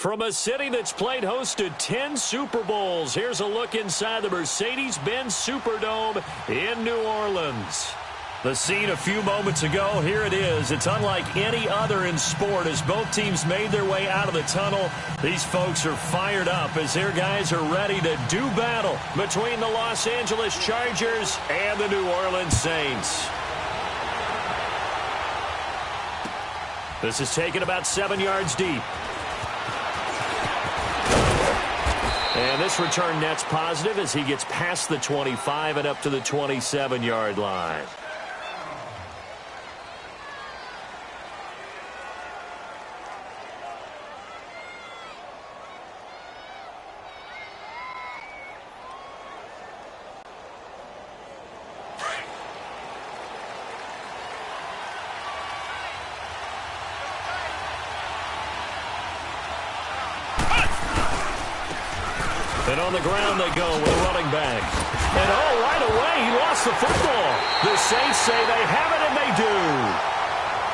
From a city that's played host to 10 Super Bowls, here's a look inside the Mercedes-Benz Superdome in New Orleans. The scene a few moments ago, here it is. It's unlike any other in sport as both teams made their way out of the tunnel. These folks are fired up as their guys are ready to do battle between the Los Angeles Chargers and the New Orleans Saints. This is taken about 7 yards deep. And this return net's positive as he gets past the 25 and up to the 27-yard line. And on the ground they go with a running back. And right away he lost the football. The Saints say they have it, and they do.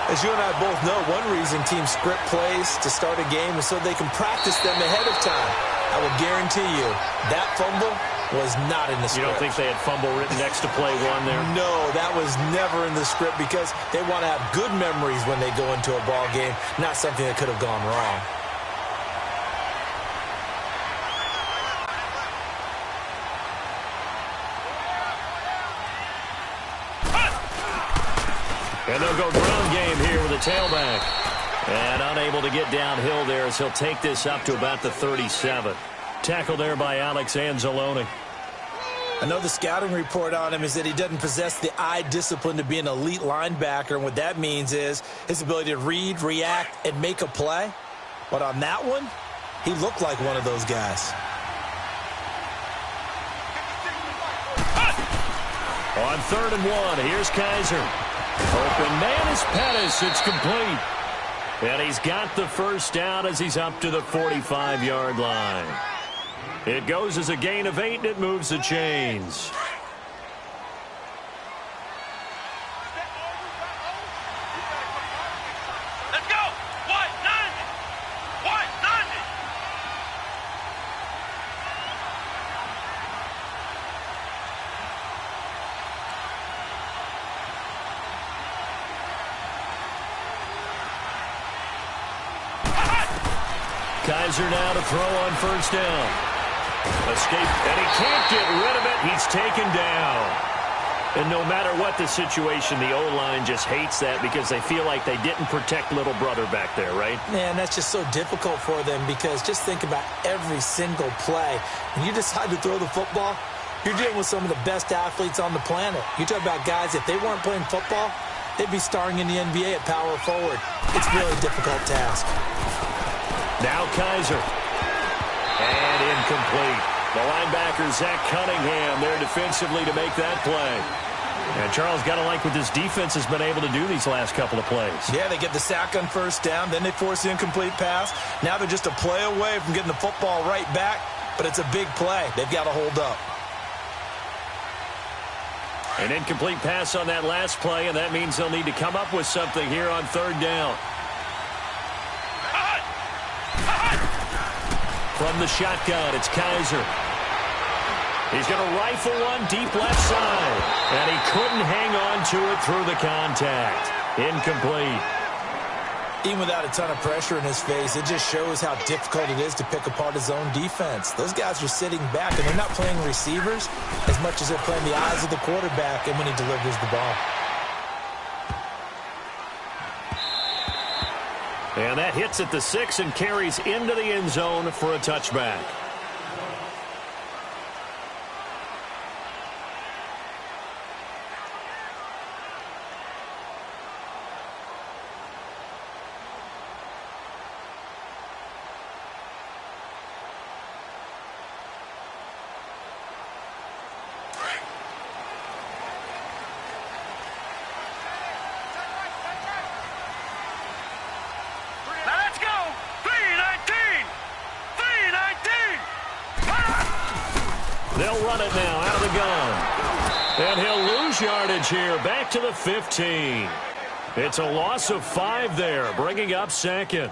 As you and I both know, one reason teams script plays to start a game is so they can practice them ahead of time. I will guarantee you that fumble was not in the script. You don't think they had fumble written next to play one there? No, that was never in the script because they want to have good memories when they go into a ball game, not something that could have gone wrong. And they'll go ground game here with a tailback. And unable to get downhill there as he'll take this up to about the 37. Tackled there by Alex Anzalone. I know the scouting report on him is that he doesn't possess the eye discipline to be an elite linebacker. And what that means is his ability to read, react, and make a play. But on that one, he looked like one of those guys. On 3rd and 1, here's Kaiser. Open man is Pettis. It's complete. And he's got the first down as he's up to the 45-yard line. It goes as a gain of 8, and it moves the chains. Let's go! White 90! White 90! Kaiser now to throw on first down. Escape, and he can't get rid of it. He's taken down. And no matter what the situation, the O-line just hates that because they feel like they didn't protect little brother back there, right? Man, that's just so difficult for them because just think about every single play. When you decide to throw the football, you're dealing with some of the best athletes on the planet. You talk about guys, if they weren't playing football, they'd be starring in the NBA at power forward. It's a really difficult task. Now Kaiser. And incomplete. The linebacker, Zach Cunningham, there defensively to make that play. And Charles, got to like what this defense has been able to do these last couple of plays. Yeah, they get the sack on first down, then they force the incomplete pass. Now they're just a play away from getting the football right back, but it's a big play. They've got to hold up. An incomplete pass on that last play, and that means they'll need to come up with something here on 3rd down. From the shotgun, it's Kaiser. He's going to rifle one deep left side. And he couldn't hang on to it through the contact. Incomplete. Even without a ton of pressure in his face, it just shows how difficult it is to pick apart his own defense. Those guys are sitting back, and they're not playing receivers as much as they're playing the eyes of the quarterback and when he delivers the ball. And that hits at the 6 and carries into the end zone for a touchback. They'll run it now out of the gun. And he'll lose yardage here, back to the 15. It's a loss of 5 there, bringing up 2nd.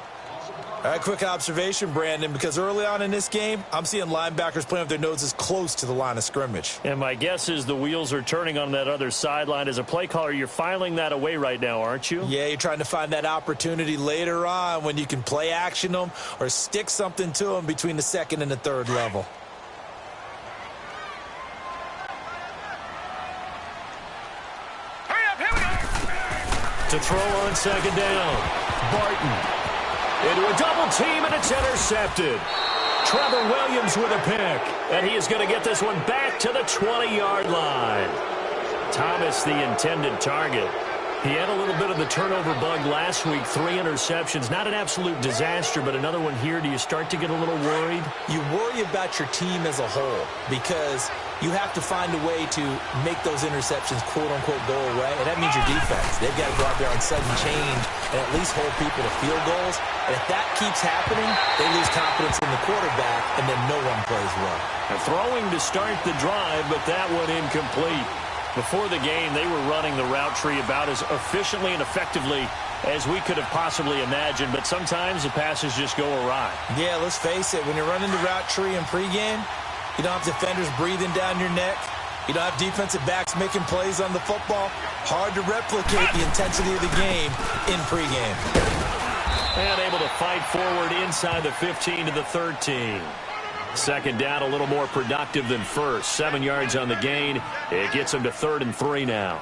All right, quick observation, Brandon, because early on in this game, I'm seeing linebackers playing with their noses close to the line of scrimmage. And my guess is the wheels are turning on that other sideline. As a play caller, you're filing that away right now, aren't you? Yeah, you're trying to find that opportunity later on when you can play action them or stick something to them between the second and the third level. Hurry up, here we go. To throw on second down, Barton. Into a double team, and it's intercepted. Trevor Williams with a pick, and he is going to get this one back to the 20-yard line. Thomas, the intended target. He had a little bit of the turnover bug last week, 3 interceptions. Not an absolute disaster, but another one here. Do you start to get a little worried? You worry about your team as a whole because you have to find a way to make those interceptions, quote-unquote, go away, and that means your defense. They've got to go out there on sudden change and at least hold people to field goals. And if that keeps happening, they lose confidence in the quarterback, and then no one plays well. Throwing to start the drive, but that one incomplete. Before the game, they were running the route tree about as efficiently and effectively as we could have possibly imagined, but sometimes the passes just go awry. Yeah, let's face it. When you're running the route tree in pregame, you don't have defenders breathing down your neck. You don't have defensive backs making plays on the football. Hard to replicate the intensity of the game in pregame. And able to fight forward inside the 15 to the 13. Second down, a little more productive than first. 7 yards on the gain. It gets them to 3rd and 3 now.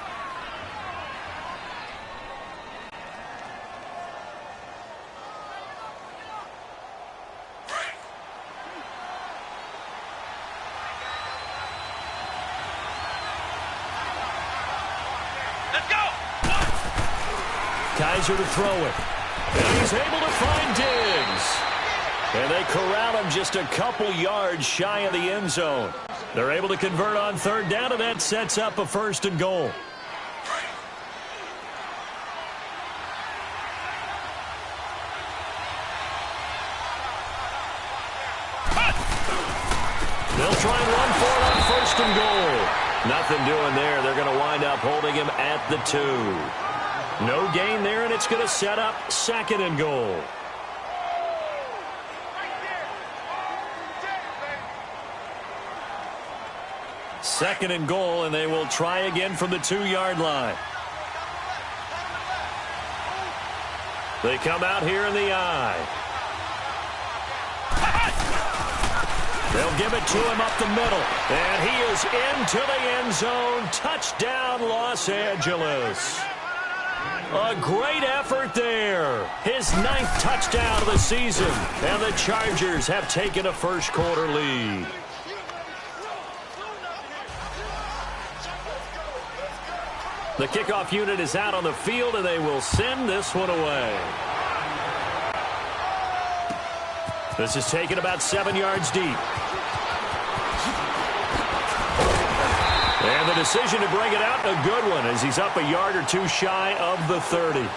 Let's go. Kaiser to throw it. And he's able to find Diggs. And they corral him just a couple yards shy of the end zone. They're able to convert on 3rd down, and that sets up a 1st and goal. They'll try and run for it on 1st and goal. Nothing doing there. They're going to wind up holding him at the 2. No gain there, and it's going to set up 2nd and goal. Second and goal, and they will try again from the 2-yard line. They come out here in the eye. They'll give it to him up the middle, and he is into the end zone. Touchdown, Los Angeles. A great effort there. His 9th touchdown of the season, and the Chargers have taken a first-quarter lead. The kickoff unit is out on the field, and they will send this one away. This is taken about 7 yards deep. And the decision to bring it out, a good one, as he's up a yard or 2 shy of the 30.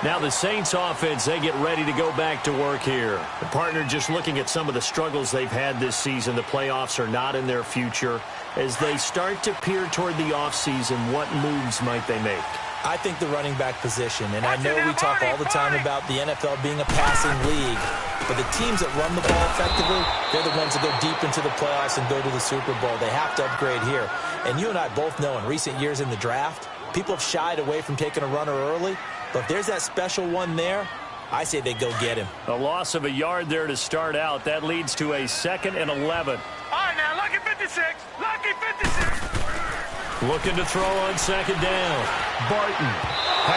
Now the Saints offense, they get ready to go back to work here. The partner just looking at some of the struggles they've had this season. The playoffs are not in their future. As they start to peer toward the offseason, what moves might they make? I think the running back position, and I know we talk all the time about the NFL being a passing league, but the teams that run the ball effectively, they're the ones that go deep into the playoffs and go to the Super Bowl. They have to upgrade here. And you and I both know in recent years in the draft, people have shied away from taking a runner early, but if there's that special one there, I say they go get him. A loss of a yard there to start out. That leads to a 2nd and 11. All right, now, lucky 56. Lucky 56. Looking to throw on 2nd down. Barton.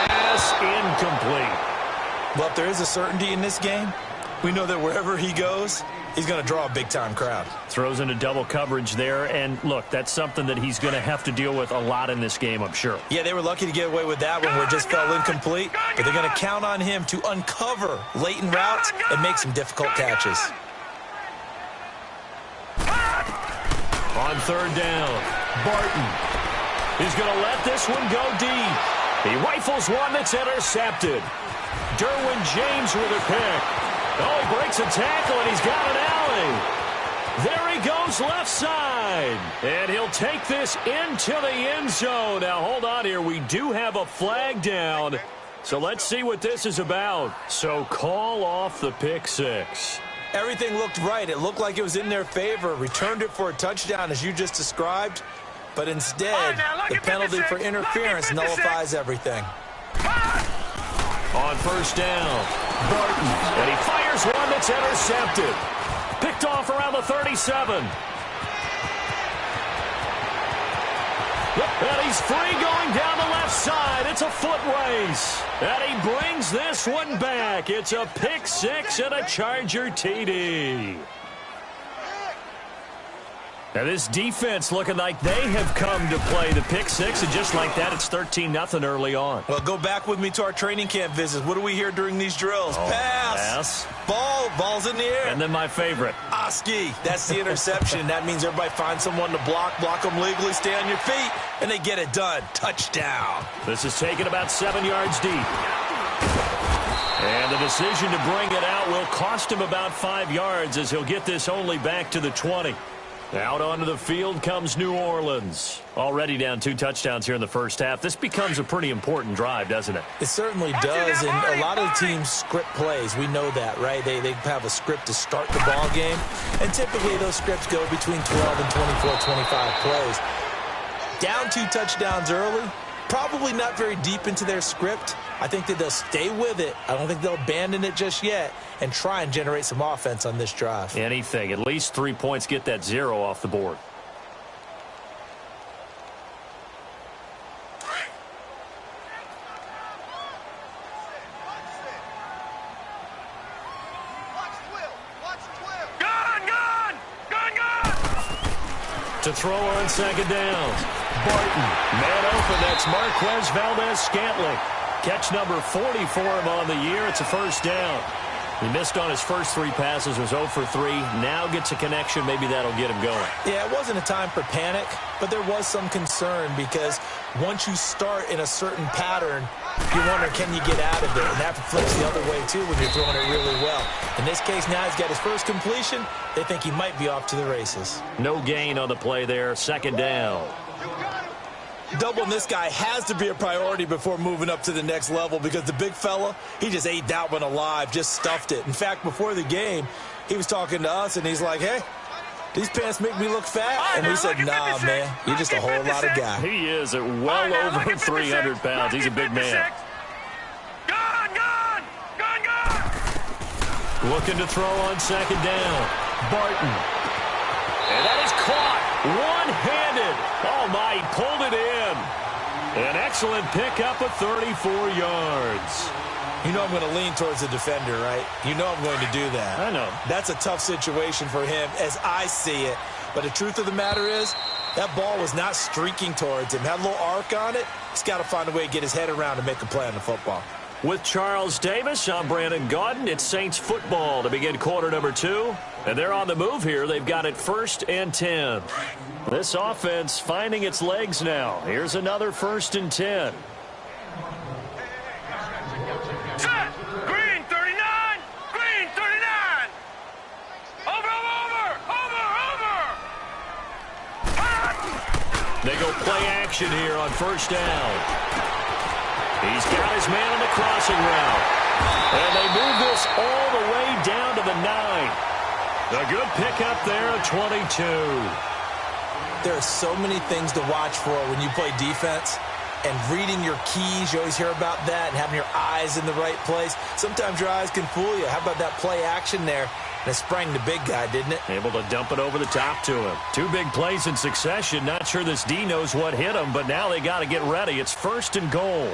Pass incomplete. Well, if there is a certainty in this game, we know that wherever he goes, he's going to draw a big-time crowd. Throws into double coverage there, and look, that's something that he's going to have to deal with a lot in this game, I'm sure. Yeah, they were lucky to get away with that one where it just fell incomplete, but they're going to count on him to uncover latent routes and make some difficult catches. On 3rd down, Barton. He's going to let this one go deep. He rifles one that's intercepted. Derwin James with a pick. Oh, he breaks a tackle, and he's got an alley. There he goes left side. And he'll take this into the end zone. Now, hold on here. We do have a flag down. So let's see what this is about. So call off the pick six. Everything looked right. It looked like it was in their favor. Returned it for a touchdown, as you just described. But instead, the penalty for interference nullifies everything. On first down, Barton. And he fires one that's intercepted. Picked off around the 37. And he's free going down the left side. It's a foot race. And he brings this one back. It's a pick six and a Charger TD. Now this defense looking like they have come to play the pick six, and just like that, it's 13-0 early on. Well, go back with me to our training camp visits. What do we hear during these drills? Pass. Ball's in the air. And then my favorite. Oski. That's the interception. That means everybody finds someone to block them legally, stay on your feet, and they get it done. Touchdown. This is taken about 7 yards deep. And the decision to bring it out will cost him about 5 yards, as he'll get this only back to the 20. Out onto the field comes New Orleans. Already down 2 touchdowns here in the first half. This becomes a pretty important drive, doesn't it? It certainly does, and a lot of the teams script plays. We know that, right? They have a script to start the ball game, and typically those scripts go between 12 and 24, 25 plays. Down 2 touchdowns early, probably not very deep into their script. I think that they'll stay with it. I don't think they'll abandon it just yet and try and generate some offense on this drive. Anything. At least 3 points, get that 0 off the board. To throw on second down. Barton. Man open. That's Marquez Valdez-Scantling. Catch number 40 for him on the year. It's a first down. He missed on his first 3 passes, was 0 for 3. Now gets a connection. Maybe that'll get him going. Yeah, it wasn't a time for panic, but there was some concern because once you start in a certain pattern, you wonder, can you get out of it? And that flips the other way, too, when you're throwing it really well. In this case, now he's got his first completion. They think he might be off to the races. No gain on the play there. Second down. Doubling this guy has to be a priority before moving up to the next level because the big fella, he just ate that one alive, just stuffed it. In fact, before the game, he was talking to us, and he's like, hey, these pants make me look fat. And we said, nah, man, you're just a whole lot of guy. He is at well over 300 pounds. He's a big man. Looking to throw on second down. Barton. And that is caught. One-handed. Oh, my, he pulled it in. An excellent pickup of 34 yards. You know I'm going to lean towards the defender, right? You know I'm going to do that. I know. That's a tough situation for him as I see it. But the truth of the matter is, that ball was not streaking towards him. Had a little arc on it. He's got to find a way to get his head around and make a play on the football. With Charles Davis, I'm Brandon Gaudin. It's Saints football to begin quarter number 2. And they're on the move here. They've got it 1st and 10. This offense finding its legs now. Here's another 1st and 10. Set. Green 39. Green 39. Over. They go play action here on first down. He's got his man on the crossing route. And they move this all the way down to the 9. A good pickup there at 22. There are so many things to watch for when you play defense. And reading your keys, you always hear about that, and having your eyes in the right place. Sometimes your eyes can fool you. How about that play action there? And it sprang the big guy, didn't it? Able to dump it over the top to him. 2 big plays in succession. Not sure this D knows what hit him, but now they got to get ready. It's 1st and goal.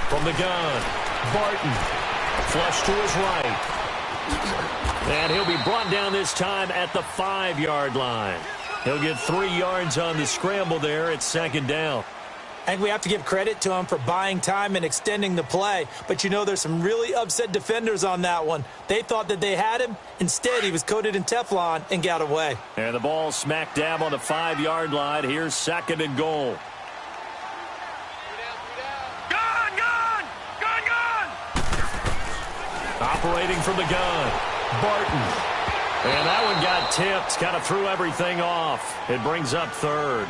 From the gun, Barton, flush to his right. And he'll be brought down this time at the 5-yard line. He'll get 3 yards on the scramble there at 2nd down. And we have to give credit to him for buying time and extending the play. But, you know, there's some really upset defenders on that one. They thought that they had him. Instead, he was coated in Teflon and got away. And the ball smack dab on the 5-yard line. Here's 2nd and goal. Operating from the gun, Barton. And that one got tipped, kind of threw everything off. It brings up third.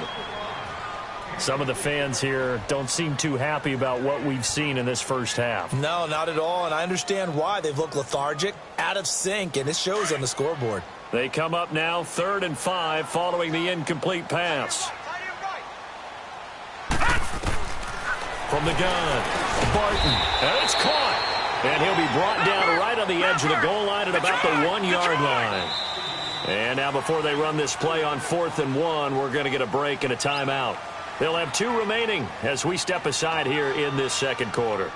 Some of the fans here don't seem too happy about what we've seen in this first half. No, not at all, and I understand why. They've looked lethargic, out of sync, and it shows on the scoreboard. They come up now 3rd and 5 following the incomplete pass. From the gun, Barton, and it's caught. And he'll be brought down right on the edge of the goal line at about the 1-yard line. And now before they run this play on 4th and 1, we're going to get a break and a timeout. They'll have 2 remaining as we step aside here in this second quarter.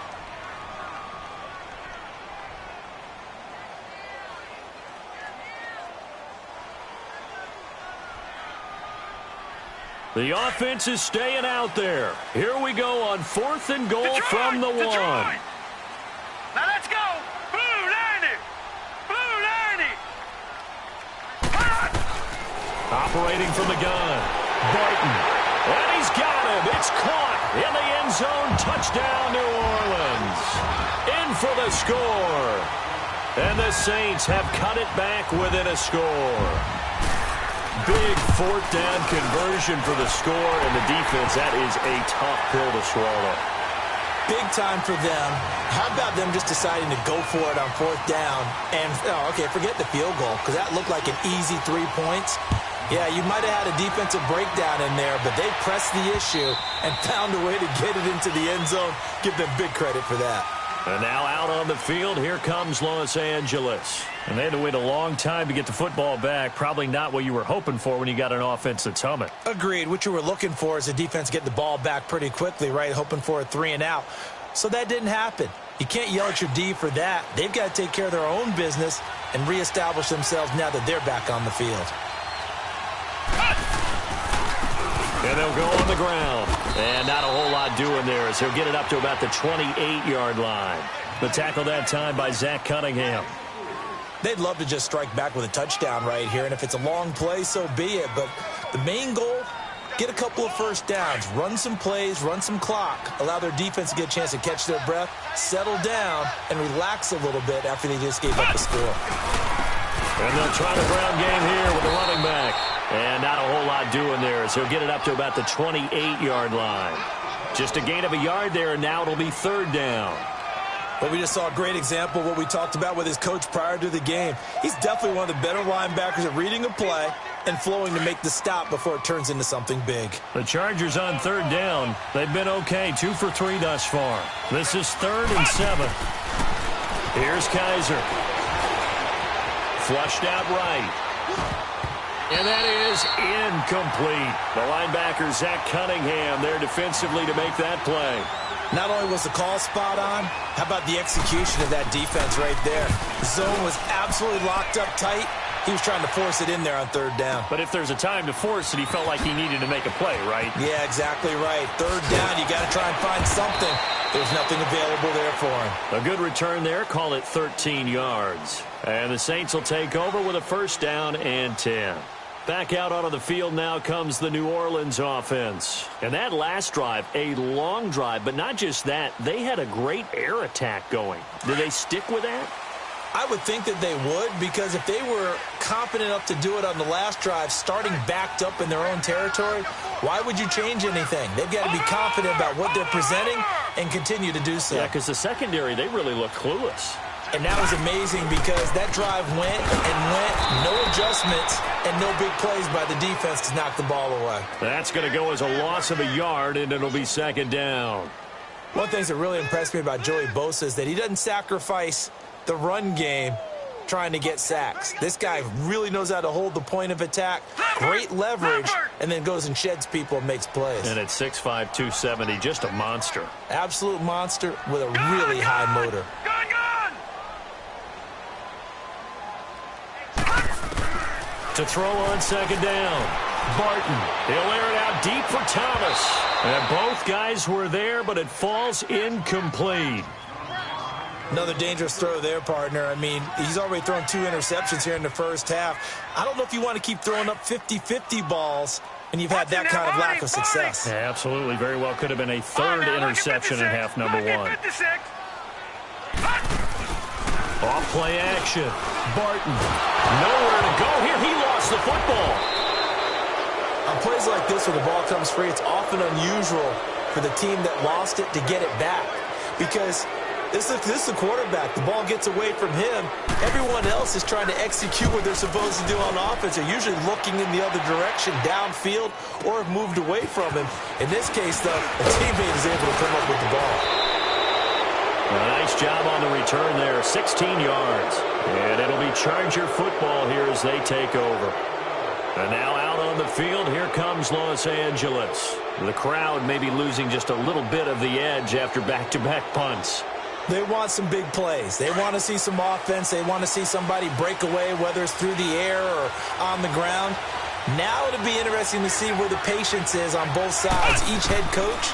The offense is staying out there. Here we go on 4th and goal from the 1. Now let's go. Blue 90. Blue 90. Operating from the gun. Barton. And he's got him. It's caught in the end zone. Touchdown, New Orleans. In for the score. And the Saints have cut it back within a score. Big 4th down conversion for the score, and the defense, that is a tough pill to swallow. Big time for them. How about them just deciding to go for it on 4th down? And, okay, forget the field goal, because that looked like an easy 3 points. Yeah, you might have had a defensive breakdown in there, but they pressed the issue and found a way to get it into the end zone. Give them big credit for that. And now out on the field, here comes Los Angeles. And they had to wait a long time to get the football back. Probably not what you were hoping for when you got an offense that's humming. Agreed. What you were looking for is a defense get the ball back pretty quickly, right? Hoping for a 3 and out. So that didn't happen. You can't yell at your D for that. They've got to take care of their own business and reestablish themselves now that they're back on the field. And they'll go on the ground. And not a whole lot doing there as he'll get it up to about the 28-yard line. The tackle that time by Zach Cunningham. They'd love to just strike back with a touchdown right here, and if it's a long play, so be it. But the main goal, get a couple of first downs, run some plays, run some clock, allow their defense to get a chance to catch their breath, settle down, and relax a little bit after they just gave up a score. And they'll try the ground game here with the running back. And not a whole lot doing there as he'll get it up to about the 28-yard line. Just a gain of a yard there, and now it'll be 3rd down. But we just saw a great example of what we talked about with his coach prior to the game. He's definitely one of the better linebackers at reading a play and flowing to make the stop before it turns into something big. The Chargers on 3rd down. They've been okay, 2 for 3 thus far. This is 3rd and 7. Here's Kaiser. Flushed out right. And that is incomplete. The linebacker, Zach Cunningham, there defensively to make that play. Not only was the call spot on, how about the execution of that defense right there? The zone was absolutely locked up tight. He was trying to force it in there on 3rd down. But if there's a time to force it, he felt like he needed to make a play, right? Yeah, exactly right. 3rd down, you got to try and find something. There's nothing available there for him. A good return there, call it 13 yards. And the Saints will take over with a 1st down and 10. Back out onto the field now comes the New Orleans offense. And that last drive, a long drive, but not just that, they had a great air attack going. Did they stick with that? I would think that they would, because if they were confident enough to do it on the last drive, starting backed up in their own territory, why would you change anything? They've got to be confident about what they're presenting and continue to do so. Yeah, because the secondary, they really look clueless. And that was amazing because that drive went and went, no adjustments, and no big plays by the defense to knock the ball away. That's going to go as a loss of a yard, and it'll be 2nd down. One thing that really impressed me about Joey Bosa is that he doesn't sacrifice the run game trying to get sacks. This guy really knows how to hold the point of attack, great leverage, and then goes and sheds people and makes plays. And at 6'5", 270, just a monster. Absolute monster with a really high motor. To throw on 2nd down. Barton. He'll air it out deep for Thomas. And both guys were there, but it falls incomplete. Another dangerous throw there, partner. I mean, he's already thrown 2 interceptions here in the first half. I don't know if you want to keep throwing up 50-50 balls, and you've had that kind of lack of success. Yeah, absolutely. Very well could have been a 3rd interception in half number 1. Off play action. Barton. Nowhere to go here. He lost the football. On plays like this where the ball comes free, it's often unusual for the team that lost it to get it back. Because this is the quarterback. The ball gets away from him. Everyone else is trying to execute what they're supposed to do on offense. They're usually looking in the other direction, downfield, or have moved away from him. In this case, though, the teammate is able to come up with the ball. A nice job on the return there, 16 yards. And it'll be Charger football here as they take over. And now out on the field, here comes Los Angeles. The crowd may be losing just a little bit of the edge after back-to-back punts. They want some big plays. They want to see some offense. They want to see somebody break away, whether it's through the air or on the ground. Now it'll be interesting to see where the patience is on both sides. Each head coach,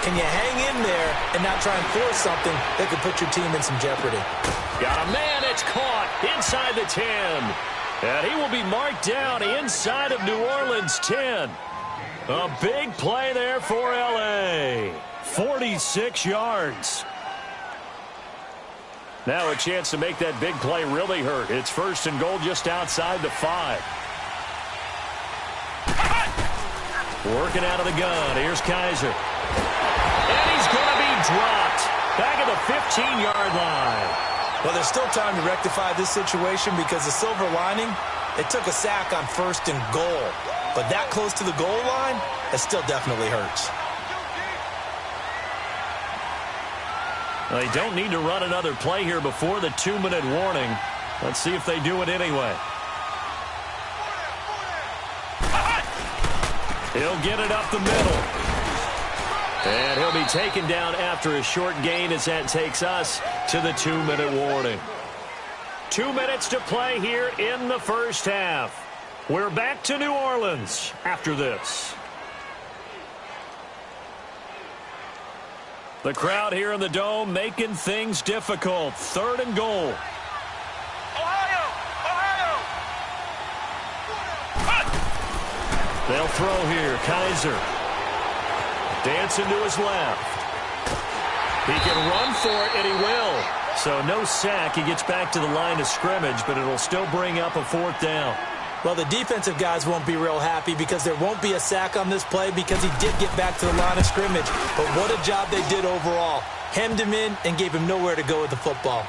can you hang in there and not try and force something that could put your team in some jeopardy? Got a man, it's caught inside the 10. And he will be marked down inside of New Orleans 10. A big play there for L.A. 46 yards. Now a chance to make that big play really hurt. It's first and goal just outside the 5. Working out of the gun. Here's Kaiser. And he's going to be dropped. Back at the 15-yard line. Well, there's still time to rectify this situation because the silver lining, it took a sack on first and goal. But that close to the goal line, it still definitely hurts. Well, they don't need to run another play here before the 2-minute warning. Let's see if they do it anyway. He'll get it up the middle. And he'll be taken down after a short gain as that takes us to the 2-minute warning. 2 minutes to play here in the first half. We're back to New Orleans after this. The crowd here in the Dome making things difficult. 3rd and goal. Ohio! They'll throw here. Kaiser. Dancing to his left. He can run for it, and he will. So no sack. He gets back to the line of scrimmage, but it'll still bring up a 4th down. Well, the defensive guys won't be real happy because there won't be a sack on this play because he did get back to the line of scrimmage. But what a job they did overall. Hemmed him in and gave him nowhere to go with the football.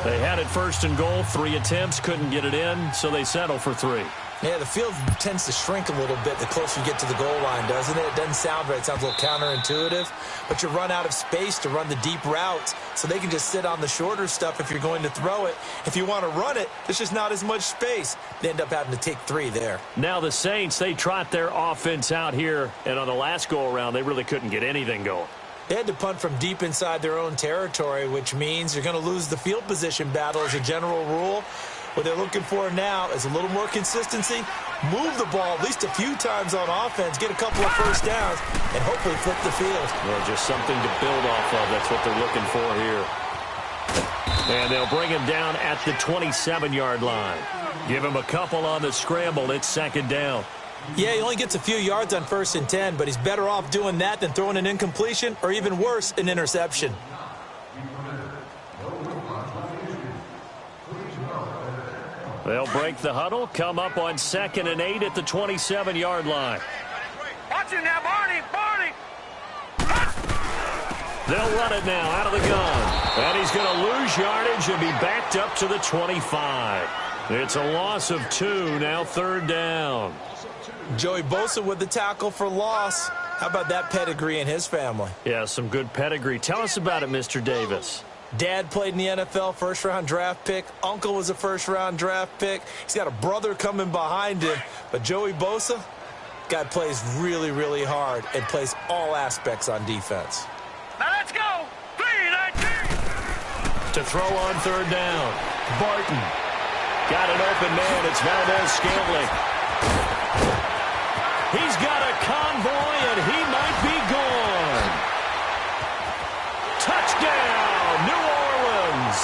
They had it 1st and goal. 3 attempts, couldn't get it in, so they settle for 3. Yeah, the field tends to shrink a little bit the closer you get to the goal line, doesn't it? It doesn't sound right. It sounds a little counterintuitive. But you run out of space to run the deep routes, so they can just sit on the shorter stuff if you're going to throw it. If you want to run it, there's just not as much space. They end up having to take 3 there. Now the Saints, they trot their offense out here, and on the last go-around, they really couldn't get anything going. They had to punt from deep inside their own territory, which means you're going to lose the field position battle as a general rule. What they're looking for now is a little more consistency, move the ball at least a few times on offense, get a couple of first downs, and hopefully flip the field. Well, just something to build off of. That's what they're looking for here. And they'll bring him down at the 27-yard line. Give him a couple on the scramble. It's 2nd down. Yeah, he only gets a few yards on 1st and 10, but he's better off doing that than throwing an incompletion or even worse, an interception. They'll break the huddle, come up on 2nd and 8 at the 27-yard line. Watch it now, Barney! They'll run it now out of the gun. And he's going to lose yardage and be backed up to the 25. It's a loss of 2, now 3rd down. Joey Bosa with the tackle for loss. How about that pedigree in his family? Yeah, some good pedigree. Tell us about it, Mr. Davis. Dad played in the NFL, first-round draft pick. Uncle was a first-round draft pick. He's got a brother coming behind him. But Joey Bosa, guy plays really, really hard and plays all aspects on defense. Now let's go! 3-19! To throw on 3rd down. Barton. Got an open man. It's Valdez-Scantling. He's got a convoy, and he might be gone. Touchdown, New Orleans.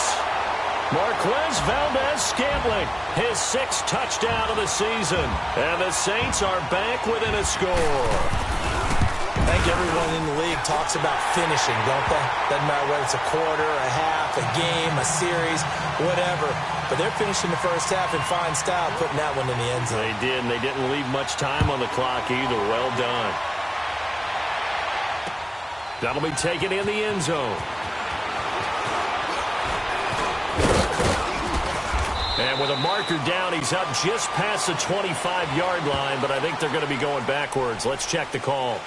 Marquez Valdez-Scantling, his 6th touchdown of the season. And the Saints are back within a score. I think everyone in the league talks about finishing, don't they? Doesn't matter whether it's a quarter, a half, a game, a series, whatever. But they're finishing the first half in fine style, putting that one in the end zone. They did, and they didn't leave much time on the clock either. Well done. That'll be taken in the end zone. And with a marker down, he's up just past the 25-yard line, but I think they're going to be going backwards. Let's check the call.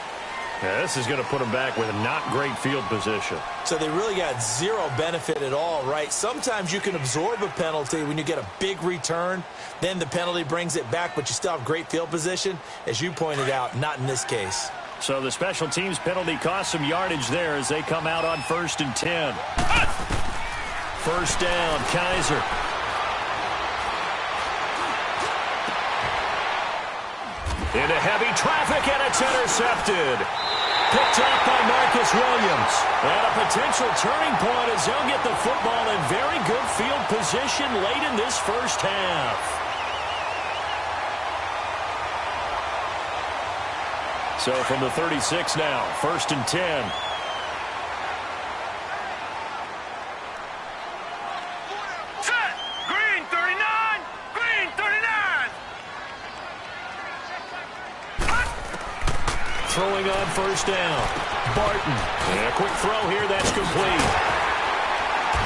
Yeah, this is going to put him back with a not great field position. So they really got zero benefit at all, right? Sometimes you can absorb a penalty when you get a big return. Then the penalty brings it back, but you still have great field position. As you pointed out, not in this case. So the special teams penalty cost some yardage there as they come out on 1st and 10. First down, Kaiser. Into heavy traffic, and it's intercepted. Picked up by Marcus Williams. And a potential turning point as they'll get the football in very good field position late in this first half. So from the 36 now, 1st and 10. Set. Green 39. Green 39. Throwing on first down. Barton. And a quick throw here. That's complete.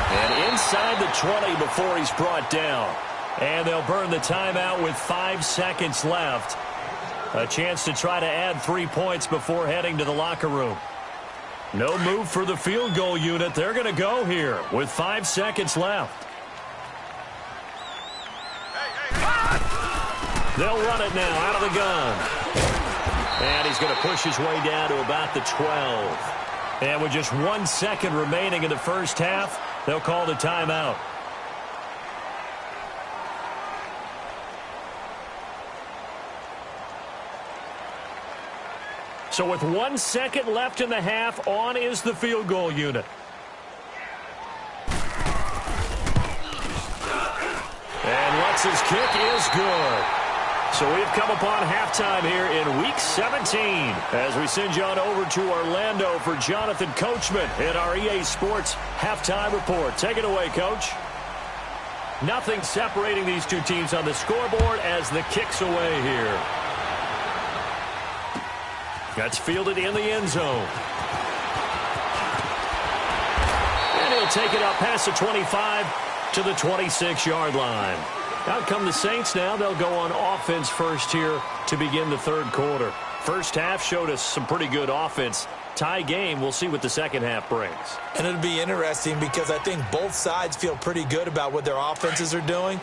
And inside the 20 before he's brought down. And they'll burn the timeout with 5 seconds left. A chance to try to add 3 points before heading to the locker room. No move for the field goal unit. They're going to go here with 5 seconds left. They'll run it now out of the gun. And he's going to push his way down to about the 12. And with just 1 second remaining in the first half, they'll call the timeout. So with 1 second left in the half, on is the field goal unit. And Lutz's kick is good. So we've come upon halftime here in Week 17 as we send you on over to Orlando for Jonathan Coachman in our EA Sports Halftime Report. Take it away, Coach. Nothing separating these two teams on the scoreboard as the kick's away here. That's fielded in the end zone. And he'll take it up past the 25 to the 26-yard line. Out come the Saints now. They'll go on offense first here to begin the third quarter. First half showed us some pretty good offense. Tie game. We'll see what the second half brings. And it'll be interesting because I think both sides feel pretty good about what their offenses are doing.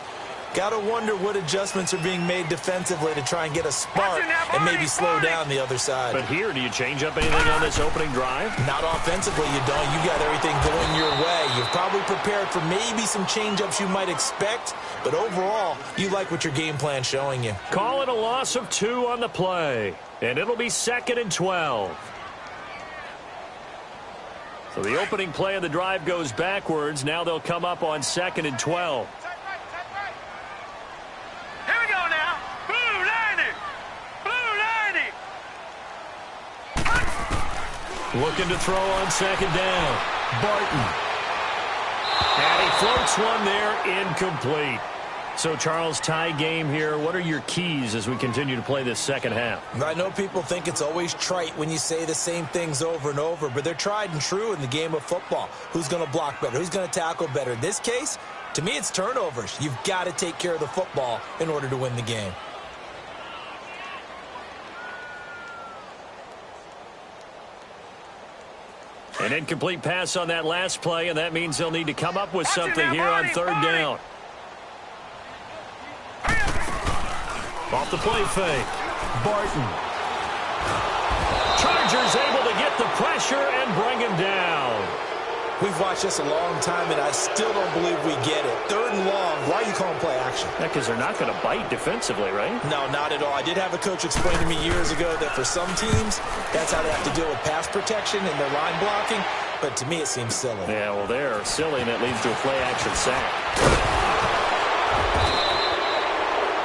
Got to wonder what adjustments are being made defensively to try and get a spark and maybe slow down the other side. But here, do you change up anything on this opening drive? Not offensively, you don't. You got everything going your way. You've probably prepared for maybe some change-ups you might expect, but overall, you like what your game plan's showing you. Call it a loss of 2 on the play, and it'll be 2nd and 12. So the opening play of the drive goes backwards. Now they'll come up on 2nd and 12. Looking to throw on second down. Barton. And he floats one there, incomplete. So, Charles, tie game here. What are your keys as we continue to play this second half? I know people think it's always trite when you say the same things over and over, but they're tried and true in the game of football. Who's going to block better? Who's going to tackle better? In this case, to me, it's turnovers. You've got to take care of the football in order to win the game. An incomplete pass on that last play, and that means they'll need to come up with something here on third down. Off the play fake. Barton. Chargers able to get the pressure and bring him down. We've watched this a long time, and I still don't believe we get it. Third and long. Why are you calling play action? Yeah, because they're not going to bite defensively, right? No, not at all. I did have a coach explain to me years ago that for some teams, that's how they have to deal with pass protection and their line blocking. But to me, it seems silly. Yeah, well, they're silly, and it leads to a play action sack.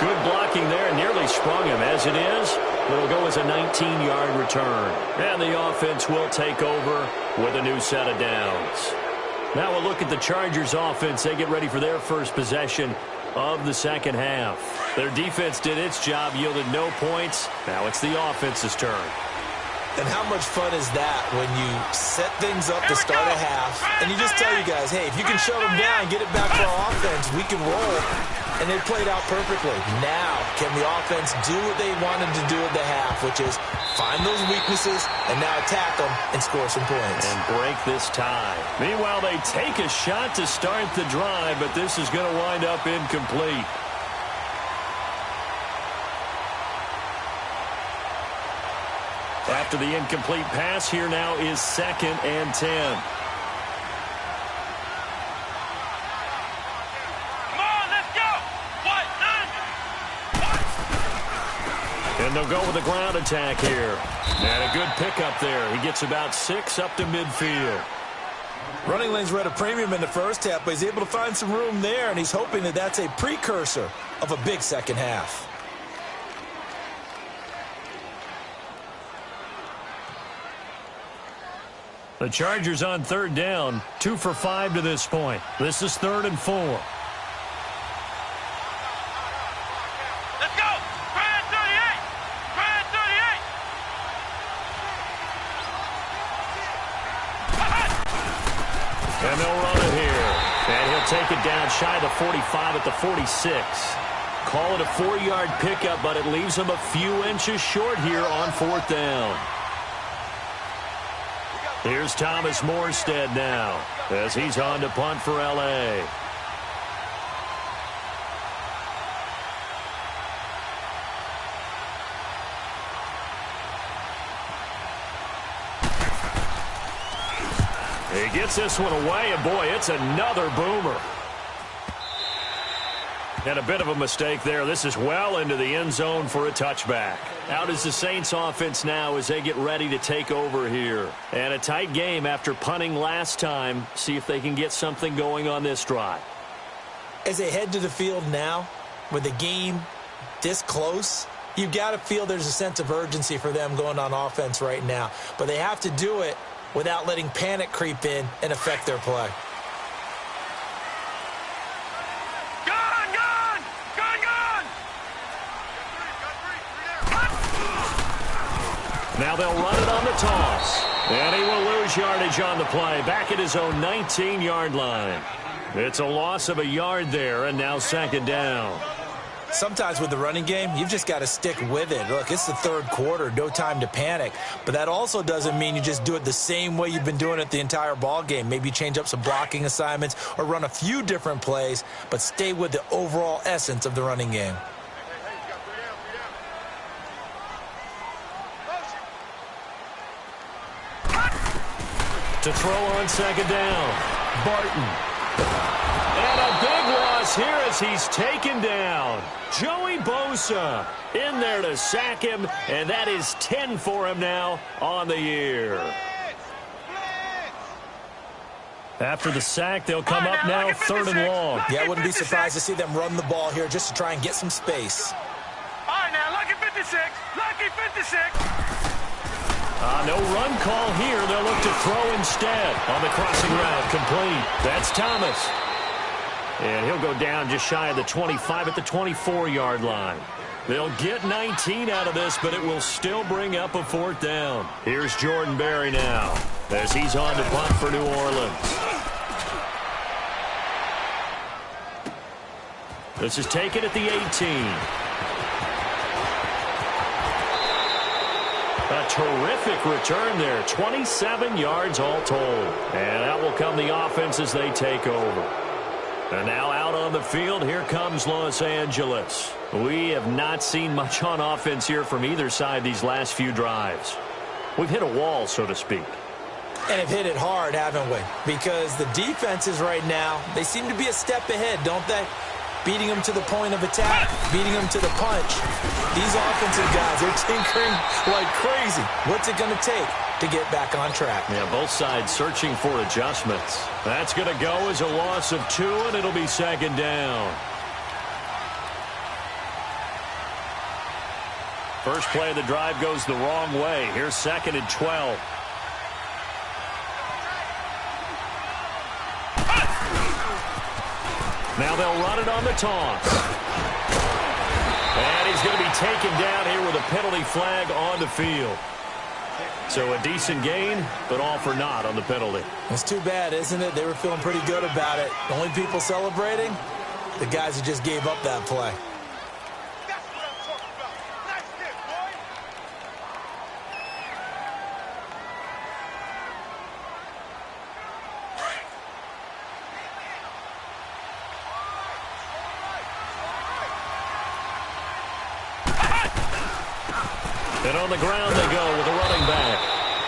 Good blocking there, nearly sprung him. As it is, it'll go as a 19-yard return. And the offense will take over with a new set of downs. Now we'll look at the Chargers offense. They get ready for their first possession of the second half. Their defense did its job, yielded no points. Now it's the offense's turn. And how much fun is that when you set things up to start a half, and you just tell you guys, hey, if you can shut them down, get it back for our offense, we can roll. And they played out perfectly. Now, can the offense do what they wanted to do at the half, which is find those weaknesses and now attack them and score some points. And break this tie. Meanwhile, they take a shot to start the drive, but this is going to wind up incomplete. After the incomplete pass, here now is 2nd and 10. And they'll go with a ground attack here. And a good pickup there. He gets about 6 up to midfield. Running lanes were at a premium in the first half, but he's able to find some room there, and he's hoping that that's a precursor of a big second half. The Chargers on 3rd down, 2 for 5 to this point. This is 3rd and 4. Let's go! Brad 38! Brad 38! And they'll run it here. And he'll take it down shy of the 45 at the 46. Call it a 4-yard pickup, but it leaves him a few inches short here on 4th down. Here's Thomas Morstead now as he's on to punt for L.A. He gets this one away, and boy, it's another boomer. And a bit of a mistake there. This is well into the end zone for a touchback. Out is the Saints offense now as they get ready to take over here. And a tight game after punting last time. See if they can get something going on this drive. As they head to the field now, with the game this close, you've got to feel there's a sense of urgency for them going on offense right now. But they have to do it without letting panic creep in and affect their play. Now they'll run it on the toss. And he will lose yardage on the play. Back at his own 19-yard line. It's a loss of a yard there, and now 2nd down. Sometimes with the running game, you've just got to stick with it. Look, it's the 3rd quarter, no time to panic. But that also doesn't mean you just do it the same way you've been doing it the entire ball game. Maybe change up some blocking assignments or run a few different plays, but stay with the overall essence of the running game. To throw on 2nd down, Barton. And a big loss here as he's taken down. Joey Bosa in there to sack him, and that is 10 for him now on the year. After the sack, they'll come up now 3rd and long. Yeah, I wouldn't be surprised to see them run the ball here just to try and get some space. All right, now, lucky 56. Lucky 56. No run call here. They'll look to throw instead on the crossing route. Complete. That's Thomas. And he'll go down just shy of the 25 at the 24-yard line. They'll get 19 out of this, but it will still bring up a 4th down. Here's Jordan Berry now as he's on to punt for New Orleans. This is taken at the 18. A terrific return there. 27 yards all told. And out will come the offense as they take over. And now out on the field, here comes Los Angeles. We have not seen much on offense here from either side these last few drives. We've hit a wall, so to speak. And have hit it hard, haven't we? Because the defenses right now, they seem to be a step ahead, don't they? Beating them to the point of attack, beating them to the punch. These offensive guys, they're tinkering like crazy. What's it going to take to get back on track? Yeah, both sides searching for adjustments. That's going to go as a loss of 2, and it'll be 2nd down. First play of the drive goes the wrong way. Here's 2nd and 12. Now they'll run it on the toss. And he's going to be taken down here with a penalty flag on the field. So a decent gain, but all for naught on the penalty. It's too bad, isn't it? They were feeling pretty good about it. The only people celebrating, the guys who just gave up that play. That's what I'm talking about. Nice hit, boy. And on the ground they go with a running back.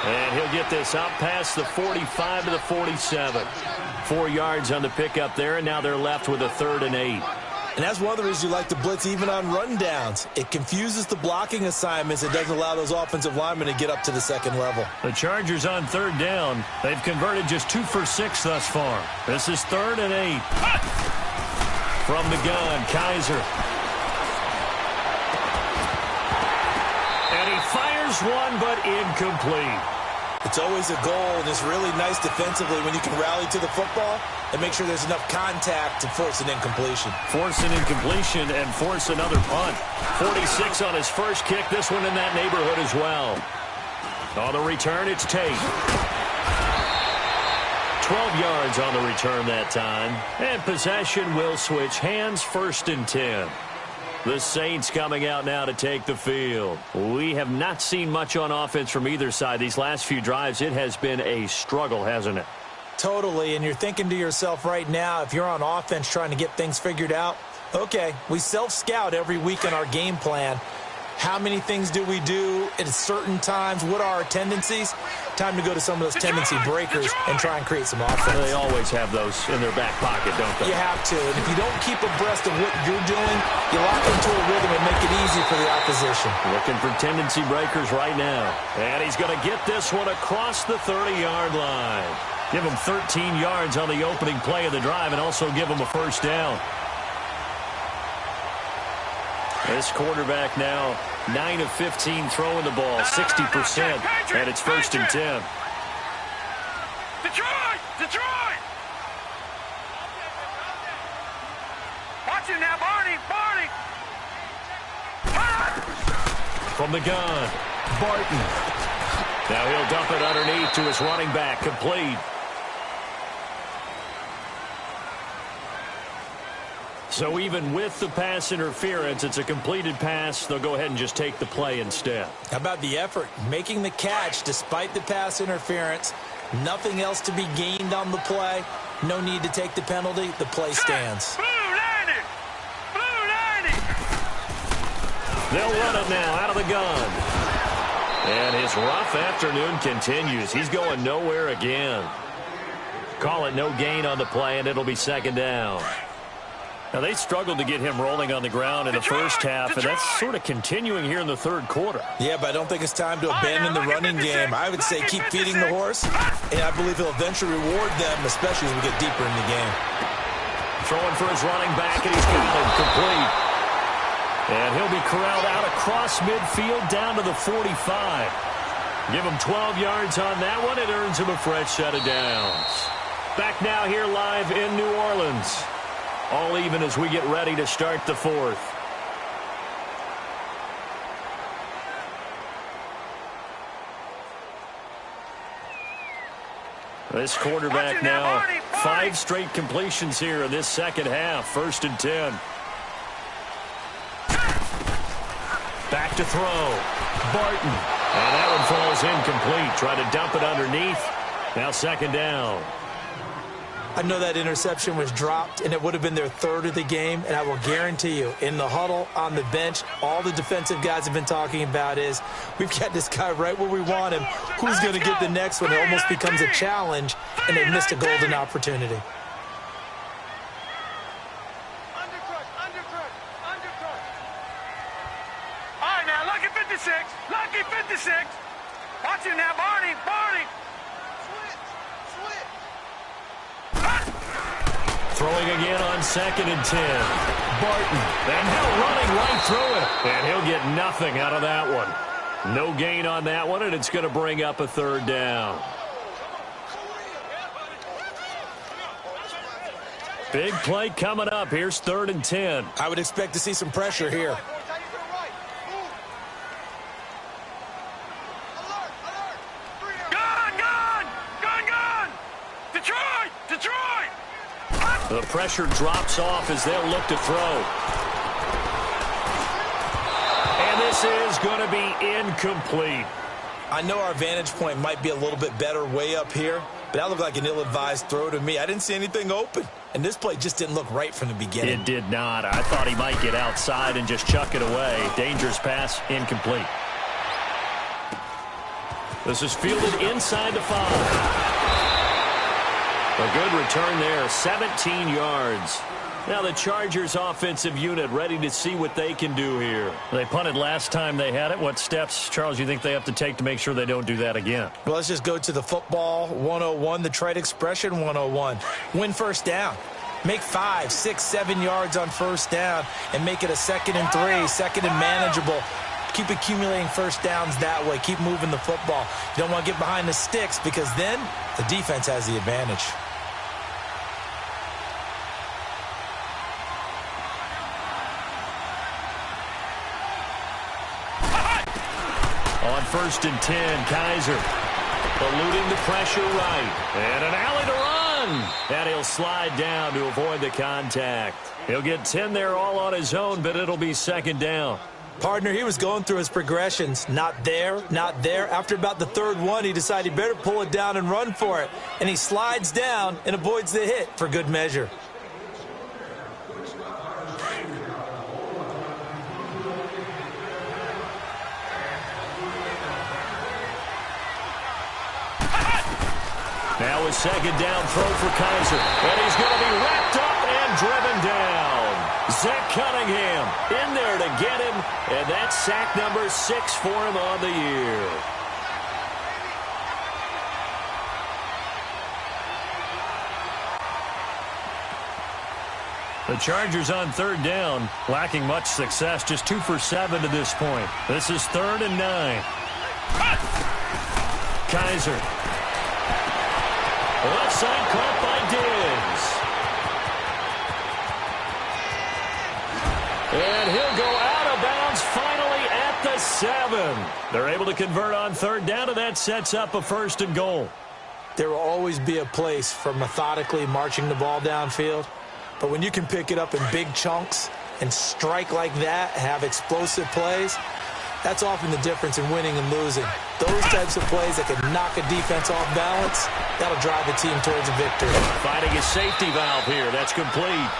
And he'll get this out past the 45 to the 47. 4 yards on the pickup there, and now they're left with a 3rd and 8. And that's one of the reasons you like to blitz even on rundowns. It confuses the blocking assignments. It doesn't allow those offensive linemen to get up to the second level. The Chargers on 3rd down. They've converted just 2 for 6 thus far. This is 3rd and 8. From the gun, Kaiser. And he fires one, but incomplete. It's always a goal, and it's really nice defensively when you can rally to the football and make sure there's enough contact to force an incompletion. Force an incompletion and force another punt. 46 on his first kick. This one in that neighborhood as well. On the return, it's Tate. 12 yards on the return that time. And possession will switch hands, 1st and 10. The Saints coming out now to take the field. We have not seen much on offense from either side. These last few drives, it has been a struggle, hasn't it? Totally, and you're thinking to yourself right now, if you're on offense trying to get things figured out, okay, we self-scout every week in our game plan. How many things do we do at certain times? What are our tendencies? Time to go to some of those tendency breakers and try and create some offense. They always have those in their back pocket, don't they? You have to. And if you don't keep abreast of what you're doing, you lock into a rhythm and make it easy for the opposition. Looking for tendency breakers right now. And he's going to get this one across the 30-yard line. Give him 13 yards on the opening play of the drive and also give him a 1st down. This quarterback now 9 of 15 throwing the ball, 60%, and it's 1st and 10. Detroit! Detroit! Watch it now, Barney! Barney! From the gun, Barton. Now he'll dump it underneath to his running back, complete. So even with the pass interference, it's a completed pass. They'll go ahead and just take the play instead. How about the effort? Making the catch despite the pass interference. Nothing else to be gained on the play. No need to take the penalty. The play stands. Blue 90! Blue 90! They'll run it now out of the gun. And his rough afternoon continues. He's going nowhere again. Call it no gain on the play, and it'll be 2nd down. Now, they struggled to get him rolling on the ground in the first half, and that's sort of continuing here in the 3rd quarter. Yeah, but I don't think it's time to abandon the running game. I would say keep feeding the horse, and I believe he'll eventually reward them, especially as we get deeper in the game. Throwing for his running back, and he's got it complete. And he'll be corralled out across midfield down to the 45. Give him 12 yards on that one. It earns him a fresh set of downs. Back now here live in New Orleans. All even as we get ready to start the 4th. This quarterback now 5 straight completions here in this 2nd half. 1st and 10. Back to throw. Barton. And that one falls incomplete. Try to dump it underneath. Now 2nd down. I know that interception was dropped, and it would have been their 3rd of the game, and I will guarantee you, in the huddle, on the bench, all the defensive guys have been talking about is, we've got this guy right where we want him. Who's going to get the next one? It almost becomes a challenge, and they missed a golden opportunity. Undercut, undercut, undercut. All right, now, lucky 56. Lucky 56. Watch it now, Barney, Barney. Switch, switch. Throwing again on 2nd and 10. Barton. And Hill running right through it. And he'll get nothing out of that one. No gain on that one, and it's going to bring up a 3rd down. Big play coming up. Here's 3rd and 10. I would expect to see some pressure here. The pressure drops off as they'll look to throw. And this is going to be incomplete. I know our vantage point might be a little bit better way up here, but that looked like an ill-advised throw to me. I didn't see anything open, and this play just didn't look right from the beginning. It did not. I thought he might get outside and just chuck it away. Dangerous pass, incomplete. This is fielded inside the 5. A good return there, 17 yards. Now the Chargers offensive unit ready to see what they can do here. They punted last time they had it. What steps, Charles, you think they have to take to make sure they don't do that again? Well, let's just go to the football 101, the trade expression 101. Win first down. Make 5, 6, 7 yards on first down and make it a 2nd and 3, 2nd and manageable. Keep accumulating first downs that way. Keep moving the football. You don't want to get behind the sticks because then the defense has the advantage. On 1st and 10, Kaiser eluding the pressure right. And an alley to run. And he'll slide down to avoid the contact. He'll get 10 there all on his own, but it'll be 2nd down. Partner, he was going through his progressions. Not there, not there. After about the 3rd one, he decided he better pull it down and run for it. And he slides down and avoids the hit for good measure. Now a 2nd down throw for Kaiser. And he's going to be wrapped up and driven down. Zach Cunningham in there to get him. And that's sack number 6 for him on the year. The Chargers on 3rd down, lacking much success, just 2 for 7 to this point. This is 3rd and 9. Kaiser. Left side caught by Diggs. And he'll go out of bounds finally at the 7. They're able to convert on 3rd down, and that sets up a 1st and goal. There will always be a place for methodically marching the ball downfield. But when you can pick it up in big chunks and strike like that, have explosive plays, that's often the difference in winning and losing. Those types of plays that can knock a defense off balance, that'll drive the team towards a victory. Finding a safety valve here. That's complete.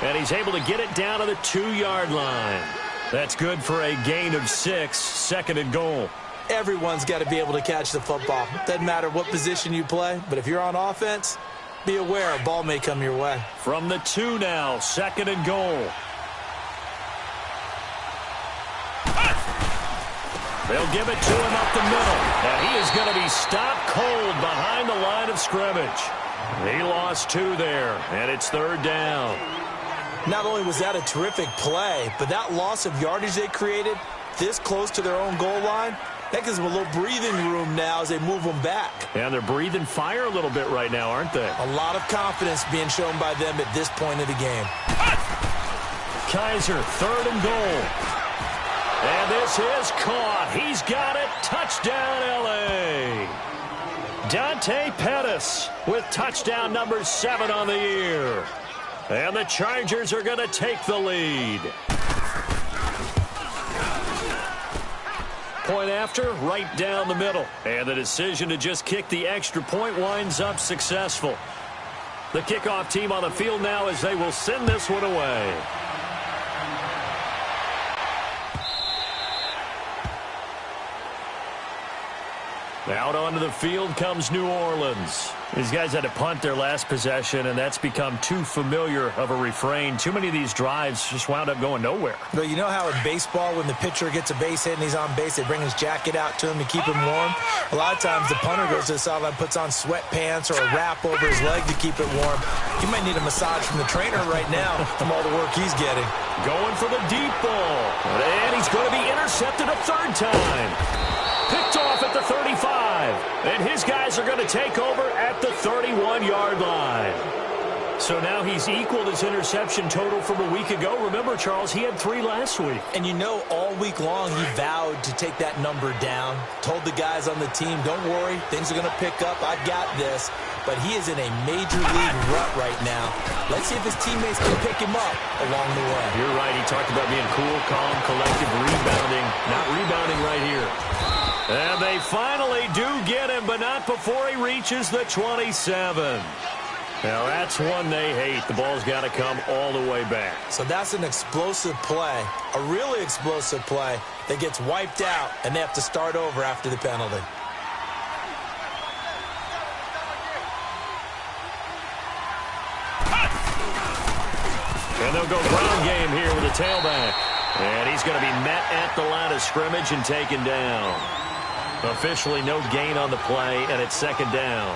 And he's able to get it down to the 2-yard line. That's good for a gain of 6, 2nd and goal. Everyone's got to be able to catch the football. Doesn't matter what position you play, but if you're on offense, be aware a ball may come your way. From the 2 now, 2nd and goal. They'll give it to him up the middle. And he is going to be stopped cold behind the line of scrimmage. He lost 2 there, and it's 3rd down. Not only was that a terrific play, but that loss of yardage they created this close to their own goal line, that gives them a little breathing room now as they move them back. And they're breathing fire a little bit right now, aren't they? A lot of confidence being shown by them at this point of the game. Kaiser, 3rd and goal. And this is caught. He's got it. Touchdown, L.A. Dante Pettis with touchdown number 7 on the year. And the Chargers are going to take the lead. Point after, right down the middle. And the decision to just kick the extra point winds up successful. The kickoff team on the field now as they will send this one away. Out onto the field comes New Orleans. These guys had to punt their last possession, and that's become too familiar of a refrain. Too many of these drives just wound up going nowhere. But you know how in baseball, when the pitcher gets a base hit and he's on base, they bring his jacket out to him to keep him warm? A lot of times the punter goes to the sideline, puts on sweatpants or a wrap over his leg to keep it warm. He might need a massage from the trainer right now from all the work he's getting. Going for the deep ball. And he's going to be intercepted a third time. Picked off at the 35. And his guys are going to take over at the 31-yard line. So now he's equaled his interception total from a week ago. Remember, Charles, he had 3 last week. And you know, all week long he vowed to take that number down. Told the guys on the team, don't worry, things are going to pick up. I've got this. But he is in a major league rut right now. Let's see if his teammates can pick him up along the way. You're right. He talked about being cool, calm, collective, rebounding. Not rebounding right here. And they finally do get him, but not before he reaches the 27. Now, that's one they hate. The ball's got to come all the way back. So that's an explosive play, a really explosive play that gets wiped out, and they have to start over after the penalty. And they'll go ground game here with a tailback. And he's going to be met at the line of scrimmage and taken down. Officially no gain on the play, and it's second down.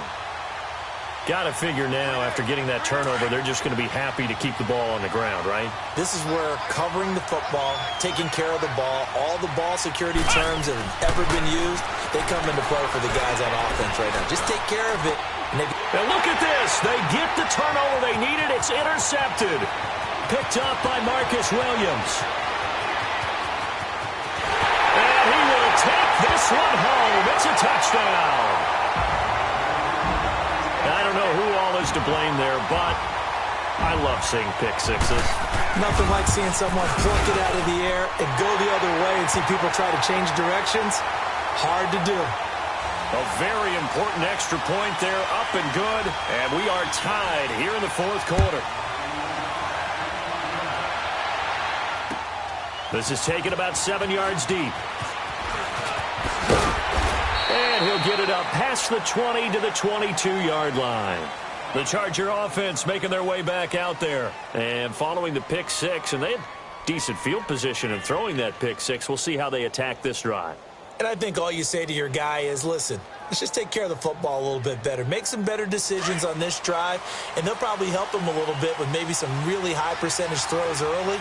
Got to figure now, after getting that turnover, they're just going to be happy to keep the ball on the ground, right? This is where covering the football, taking care of the ball, all the ball security terms that have ever been used, they come into play for the guys on offense right now. Just take care of it. And look at this. They get the turnover they needed. It's intercepted. Picked up by Marcus Williams. And he will take this one home. It's a touchdown. I don't know who all is to blame there, but I love seeing pick sixes. Nothing like seeing someone pluck it out of the air and go the other way and see people try to change directions. Hard to do. A very important extra point there, up and good, and we are tied here in the fourth quarter. This is taken about 7 yards deep. And he'll get it up past the 20 to the 22-yard line. The Charger offense making their way back out there. And following the pick six, and they had decent field position in throwing that pick six. We'll see how they attack this drive. And I think all you say to your guy is, listen, let's just take care of the football a little bit better. Make some better decisions on this drive, and they'll probably help him a little bit with maybe some really high percentage throws early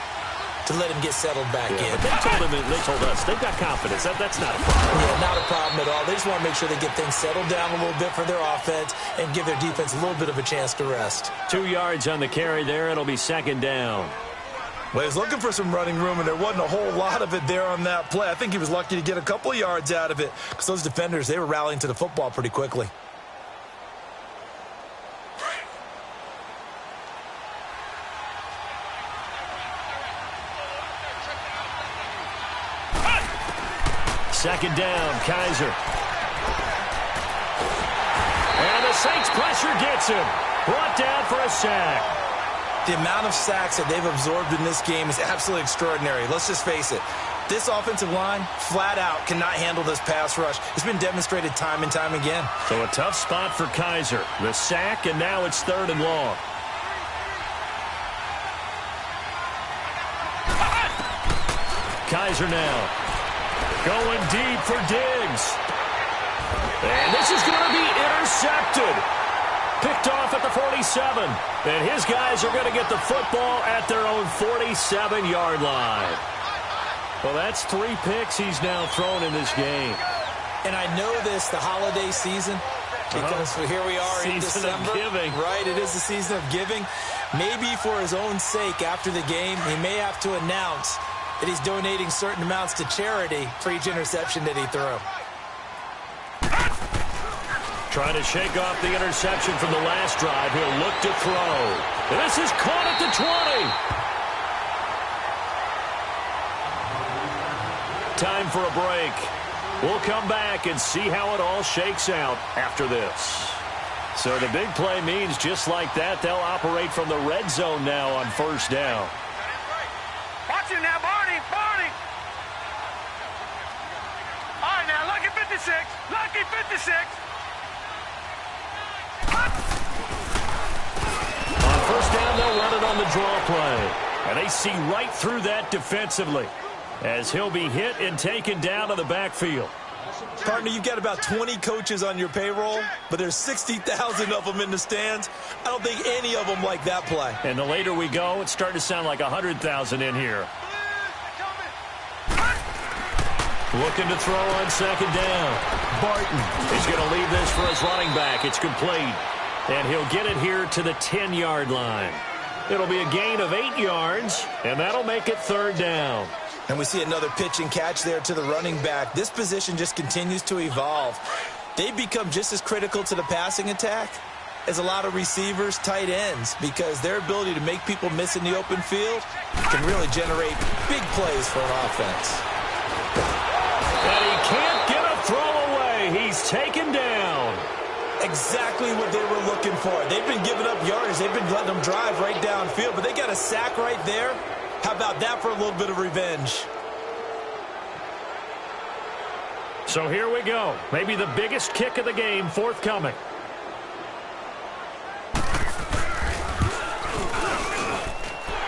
to let him get settled back in. But they told us they've got confidence. That's not a problem. Yeah, not a problem at all. They just want to make sure they get things settled down a little bit for their offense and give their defense a little bit of a chance to rest. 2 yards on the carry there. It'll be second down. Well, he was looking for some running room, and there wasn't a whole lot of it there on that play. I think he was lucky to get a couple of yards out of it because those defenders, they were rallying to the football pretty quickly. Second down, Kaiser. And the Saints pressure gets him. Brought down for a sack. The amount of sacks that they've absorbed in this game is absolutely extraordinary. Let's just face it. This offensive line, flat out, cannot handle this pass rush. It's been demonstrated time and time again. So a tough spot for Kaiser. The sack, and now it's third and long. Kaiser now. Going deep for Diggs. And this is going to be intercepted. Picked off at the 47. And his guys are going to get the football at their own 47-yard line. Well, that's 3 picks he's now thrown in this game. And I know this, the holiday season, because here we are in December. Season of giving. Right, it is the season of giving. Maybe for his own sake after the game, he may have to announce that he's donating certain amounts to charity for each interception that he threw. Trying to shake off the interception from the last drive. He'll look to throw. And this is caught at the 20. Time for a break. We'll come back and see how it all shakes out after this. So the big play means just like that, they'll operate from the red zone now on first down. Watch him now, Barney. All right, now look at 56. 56. Lucky 56. On first down, they'll run it on the draw play. And they see right through that defensively as he'll be hit and taken down to the backfield. Partner, you've got about 20 coaches on your payroll, but there's 60,000 of them in the stands. I don't think any of them like that play. And the later we go, it's starting to sound like 100,000 in here. Looking to throw on second down. Barton is going to leave this for his running back. It's complete. And he'll get it here to the 10-yard line. It'll be a gain of 8 yards, and that'll make it third down. And we see another pitch and catch there to the running back. This position just continues to evolve. They become just as critical to the passing attack as a lot of receivers, tight ends, because their ability to make people miss in the open field can really generate big plays for an offense. And he can't get a throw away. He's taken down. Exactly what they were looking for. They've been giving up yards. They've been letting them drive right downfield, but they got a sack right there. How about that for a little bit of revenge? So here we go. Maybe the biggest kick of the game forthcoming.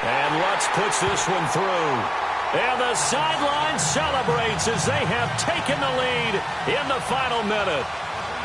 And Lutz puts this one through. And the sideline celebrates as they have taken the lead in the final minute.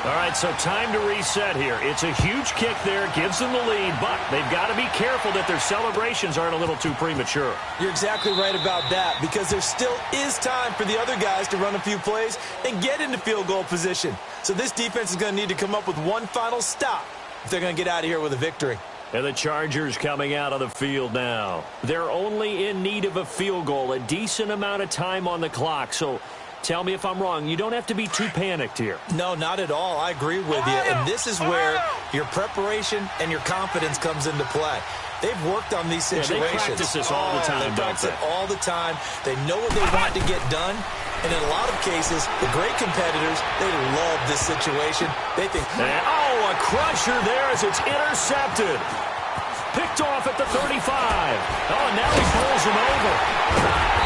All right, so time to reset here. It's a huge kick there, gives them the lead, but they've got to be careful that their celebrations aren't a little too premature. You're exactly right about that, because there still is time for the other guys to run a few plays and get into field goal position. So this defense is going to need to come up with one final stop if they're going to get out of here with a victory. And the Chargers coming out of the field now. They're only in need of a field goal, a decent amount of time on the clock, so tell me if I'm wrong. You don't have to be too panicked here. No, not at all. I agree with you. And this is where your preparation and your confidence comes into play. They've worked on these situations. Yeah, they practice this all the time, They practice it all the time. They know what they want to get done. And in a lot of cases, the great competitors, they love this situation. They think, oh, a crusher there as it's intercepted. Picked off at the 35. Oh, and now he pulls him over.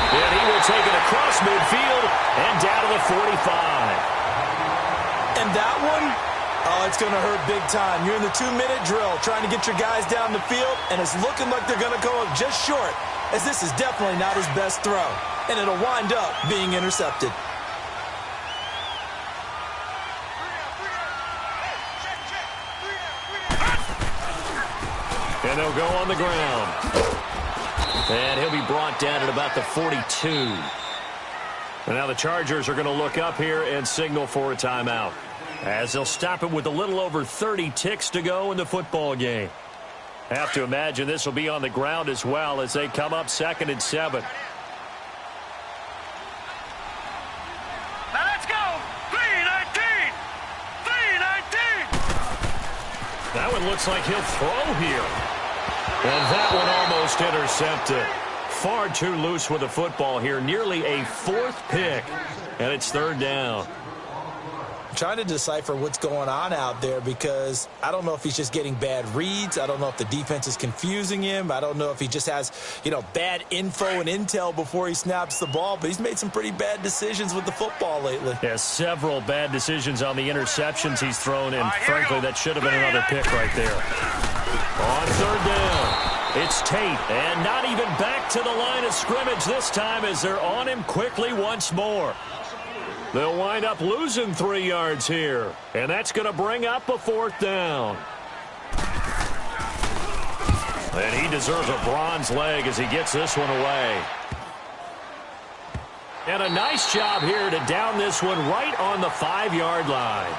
And he will take it across midfield and down to the 45. And that one, oh, it's going to hurt big time. You're in the 2-minute drill trying to get your guys down the field, and it's looking like they're going to go up just short, as this is definitely not his best throw. And it'll wind up being intercepted. And they'll go on the ground. And he'll be brought down at about the 42. And now the Chargers are going to look up here and signal for a timeout, as they'll stop it with a little over 30 ticks to go in the football game. Have to imagine this will be on the ground as well as they come up 2nd and 7. Now let's go. 3-19. 3-19. That one looks like he'll throw here. And that one almost intercepted. Far too loose with the football here. Nearly a 4th pick. And it's 3rd down. I'm trying to decipher what's going on out there, because I don't know if he's just getting bad reads. I don't know if the defense is confusing him. I don't know if he just has, bad info and intel before he snaps the ball. But he's made some pretty bad decisions with the football lately. Yeah, several bad decisions on the interceptions he's thrown, and frankly, that should have been another pick right there. On 3rd down, it's Tate, and not even back to the line of scrimmage this time as they're on him quickly once more. They'll wind up losing 3 yards here, and that's going to bring up a 4th down. And he deserves a bronze leg as he gets this one away. And a nice job here to down this one right on the 5-yard line.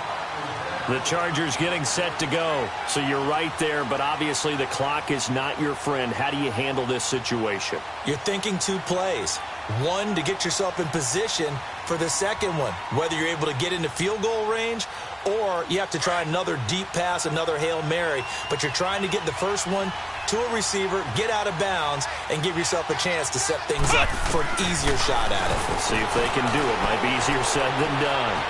The Chargers getting set to go. So you're right there, but obviously the clock is not your friend. How do you handle this situation? You're thinking 2 plays. One, to get yourself in position for the second one, whether you're able to get into field goal range or you have to try another deep pass, another Hail Mary. But you're trying to get the first one to a receiver, get out of bounds, and give yourself a chance to set things up for an easier shot at it. Let's see if they can do it. Might be easier said than done.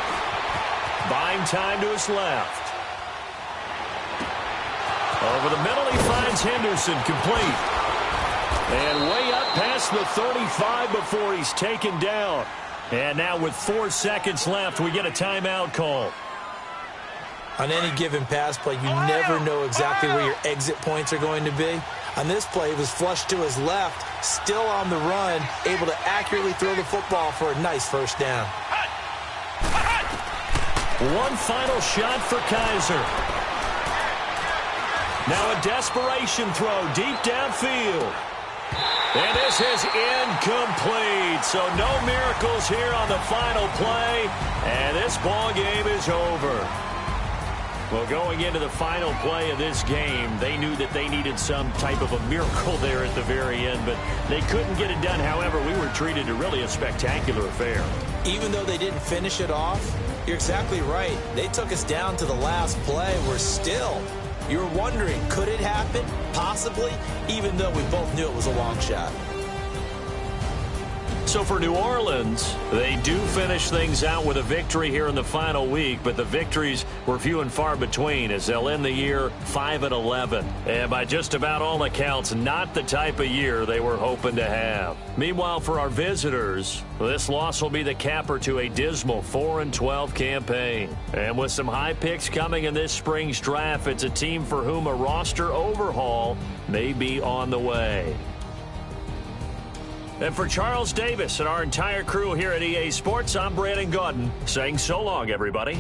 Buying time to his left. Over the middle, he finds Henderson, complete. And way up past the 35 before he's taken down. And now with 4 seconds left, we get a timeout call. On any given pass play, you never know exactly where your exit points are going to be. On this play, he was flushed to his left, still on the run, able to accurately throw the football for a nice first down. One final shot for Kaiser. Now a desperation throw deep downfield. And this is incomplete. So no miracles here on the final play. And this ball game is over. Well, going into the final play of this game, they knew that they needed some type of a miracle there at the very end, but they couldn't get it done. However, we were treated to really a spectacular affair. Even though they didn't finish it off, you're exactly right. They took us down to the last play. We're still, you're wondering, could it happen? Possibly, even though we both knew it was a long shot. So for New Orleans, they do finish things out with a victory here in the final week, but the victories were few and far between as they'll end the year 5-11. And by just about all accounts, not the type of year they were hoping to have. Meanwhile, for our visitors, this loss will be the capper to a dismal 4-12 campaign. And with some high picks coming in this spring's draft, it's a team for whom a roster overhaul may be on the way. And for Charles Davis and our entire crew here at EA Sports, I'm Brandon Gaudin saying so long, everybody.